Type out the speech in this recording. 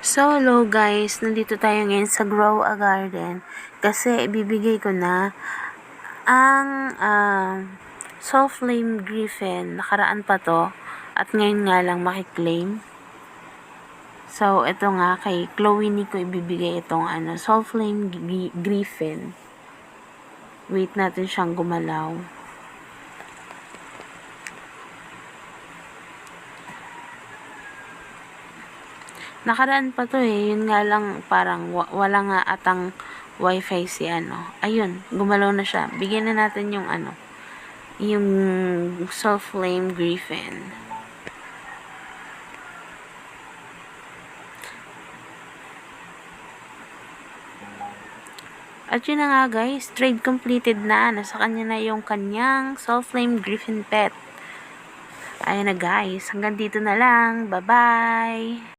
So, hello guys, nandito tayo ngayon sa Grow a Garden kasi ibibigay ko na ang soft flame griffin. Nakaraan pa to at ngayon nga lang makiklaim. So, ito nga kay Chloe ni ko ibibigay itong soft flame griffin. Wait natin siyang gumalaw. Nakaraan pa to yun nga lang parang wala nga atang wifi si Ayun, gumalaw na siya. Bigyan na natin yung yung soft flame griffin. At yun na nga guys, trade completed na. Nasa kanya na yung kanyang soft flame griffin pet. Ayun na guys, hanggang dito na lang. Bye-bye!